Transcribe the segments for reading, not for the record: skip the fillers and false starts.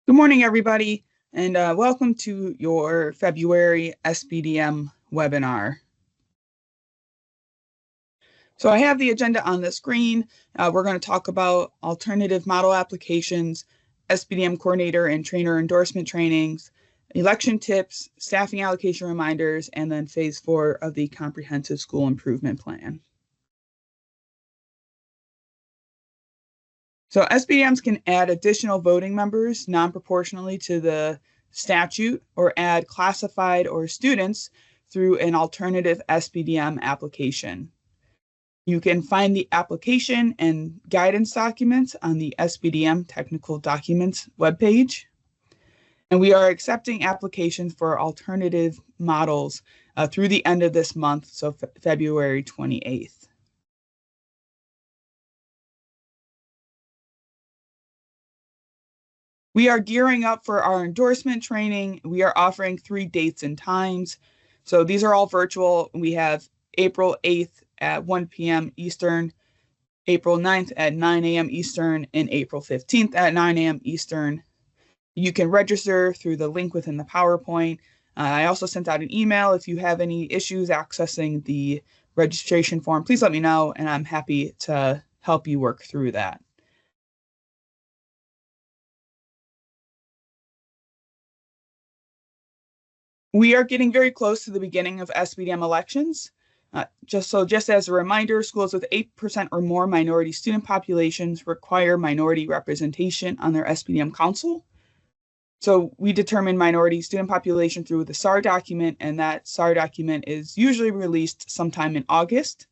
Good morning, everybody, and welcome to your February SBDM webinar. So I have the agenda on the screen. We're going to talk about alternative model applications, SBDM coordinator and trainer endorsement trainings, election tips, staffing allocation reminders, and then phase 4 of the comprehensive school improvement plan. So SBDMs can add additional voting members non-proportionally to the statute or add classified or students through an alternative SBDM application. You can find the application and guidance documents on the SBDM Technical Documents webpage. And we are accepting applications for alternative models through the end of this month, so February 28th. We are gearing up for our endorsement training. We are offering 3 dates and times. So these are all virtual. We have April 8th at 1 p.m. Eastern, April 9th at 9 a.m. Eastern, and April 15th at 9 a.m. Eastern. You can register through the link within the PowerPoint. I also sent out an email. If you have any issues accessing the registration form, please let me know, and I'm happy to help you work through that. We are getting very close to the beginning of SBDM elections. Just as a reminder, schools with 8% or more minority student populations require minority representation on their SBDM council. So we determine minority student population through the SAR document, and that SAR document is usually released sometime in August.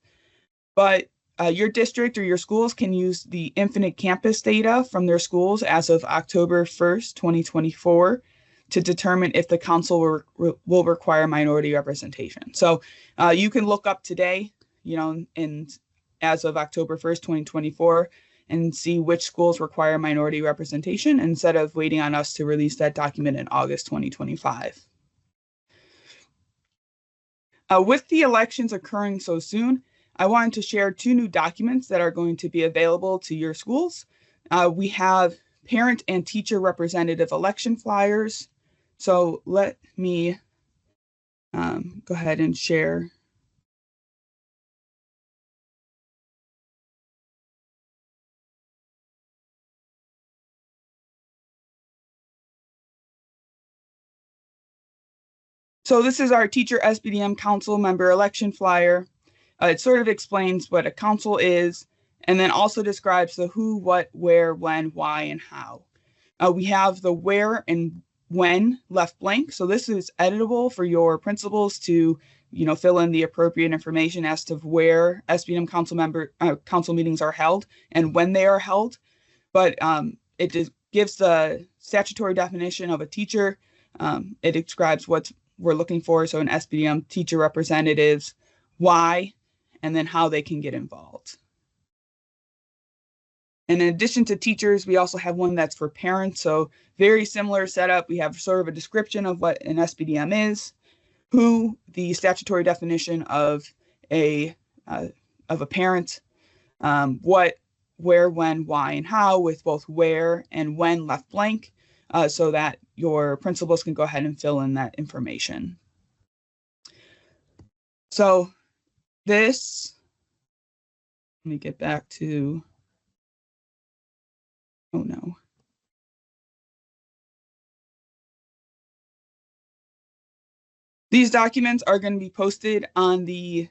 But your district or your schools can use the Infinite Campus data from their schools as of October 1st, 2024, to determine if the council will require minority representation. So you can look up today, and as of October 1st, 2024, and see which schools require minority representation instead of waiting on us to release that document in August 2025. With the elections occurring so soon, I wanted to share 2 new documents that are going to be available to your schools. We have parent and teacher representative election flyers. So let me go ahead and share. So this is our teacher SBDM council member election flyer. It sort of explains what a council is, and then also describes the who, what, where, when, why, and how. We have the where and when left blank. So this is editable for your principals to, fill in the appropriate information as to where SBDM council meetings are held and when they are held. But it just gives the statutory definition of a teacher. It describes what we're looking for. So an SBDM teacher representatives, why, and then how they can get involved. And in addition to teachers, we also have one that's for parents. So very similar setup. We have sort of a description of what an SBDM is, who, the statutory definition of a parent, what, where, when, why, and how, with both where and when left blank, so that your principals can go ahead and fill in that information. So let me get back to, oh no. These documents are going to be posted on the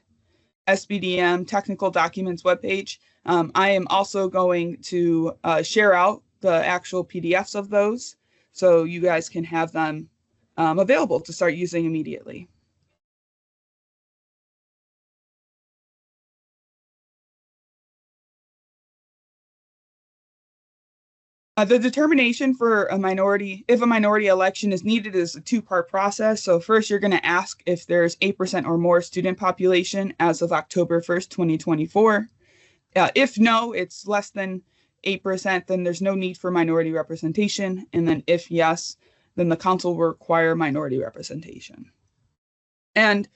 SBDM Technical Documents webpage. I am also going to share out the actual PDFs of those, so you guys can have them available to start using immediately. The determination for if a minority election is needed, is a 2-part process. So first, you're going to ask if there's 8% or more student population as of October 1st, 2024. If no, it's less than 8%, then there's no need for minority representation. And then if yes, then the council will require minority representation. And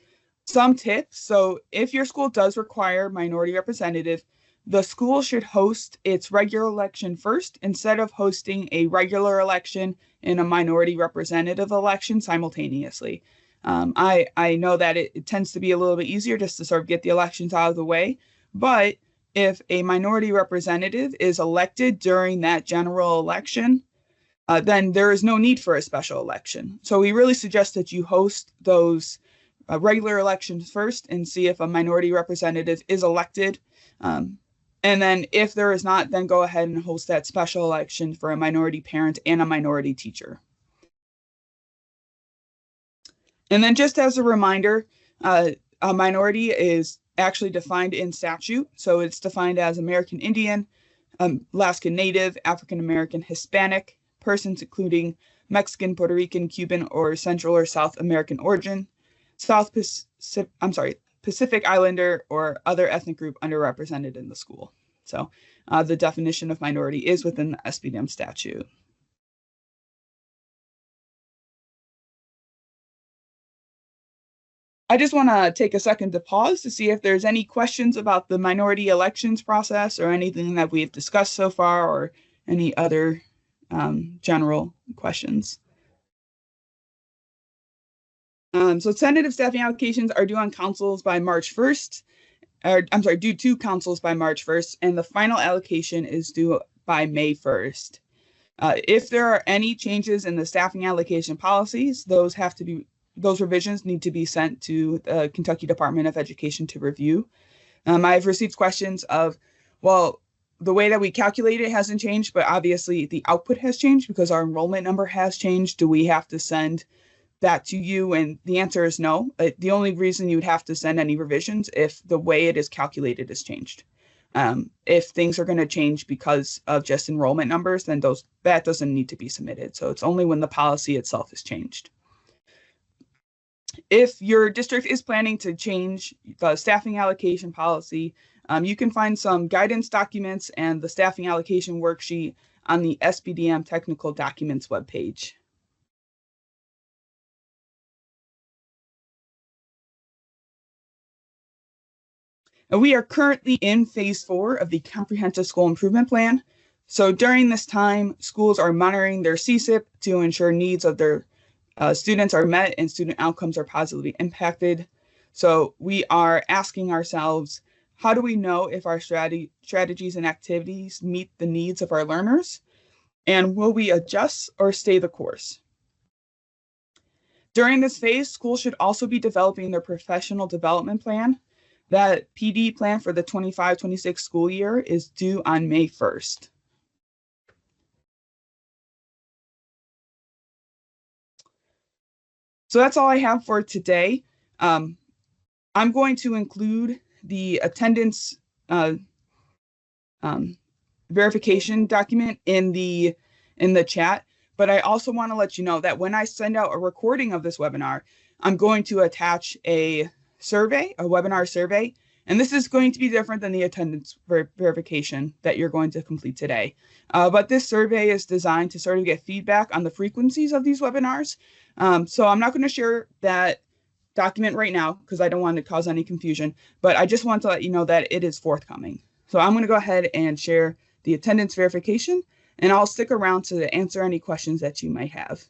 some tips. So if your school does require minority representative, the school should host its regular election first instead of hosting a regular election and a minority representative election simultaneously. I know that it tends to be a little bit easier just to sort of get the elections out of the way, but if a minority representative is elected during that general election, then there is no need for a special election. So we really suggest that you host those regular elections first and see if a minority representative is elected. And then if there is not, then go ahead and host that special election for a minority parent and a minority teacher. And then just as a reminder, a minority is actually defined in statute. So it's defined as American Indian, Alaskan Native, African American, Hispanic, persons including Mexican, Puerto Rican, Cuban, or Central or South American origin, Pacific Islander, or other ethnic group underrepresented in the school. So the definition of minority is within the SBDM statute. I just want to take a second to pause to see if there's any questions about the minority elections process or anything that we've discussed so far, or any other general questions. So tentative staffing allocations are due on councils by March 1st, due to councils by March 1st, and the final allocation is due by May 1st. If there are any changes in the staffing allocation policies, those revisions need to be sent to the Kentucky Department of Education to review. I've received questions of, well, the way that we calculate it hasn't changed, but obviously the output has changed because our enrollment number has changed. Do we have to send that to you? And the answer is no. The only reason you would have to send any revisions if the way it is calculated has changed. If things are going to change because of just enrollment numbers, then that doesn't need to be submitted. So it's only when the policy itself is changed. If your district is planning to change the staffing allocation policy, you can find some guidance documents and the staffing allocation worksheet on the SBDM technical documents webpage. We are currently in phase 4 of the Comprehensive School Improvement Plan. So during this time, schools are monitoring their CSIP to ensure needs of their students are met and student outcomes are positively impacted. So we are asking ourselves, how do we know if our strategies and activities meet the needs of our learners? And will we adjust or stay the course? During this phase, schools should also be developing their professional development plan. That PD plan for the 25-26 school year is due on May 1st. So that's all I have for today. I'm going to include the attendance verification document in the chat, but I also want to let you know that when I send out a recording of this webinar, I'm going to attach a webinar survey, and this is going to be different than the attendance verification that you're going to complete today. But this survey is designed to sort of get feedback on the frequencies of these webinars. So I'm not going to share that document right now because I don't want to cause any confusion, but I just want to let you know that it is forthcoming. So I'm going to go ahead and share the attendance verification, and I'll stick around to answer any questions that you might have.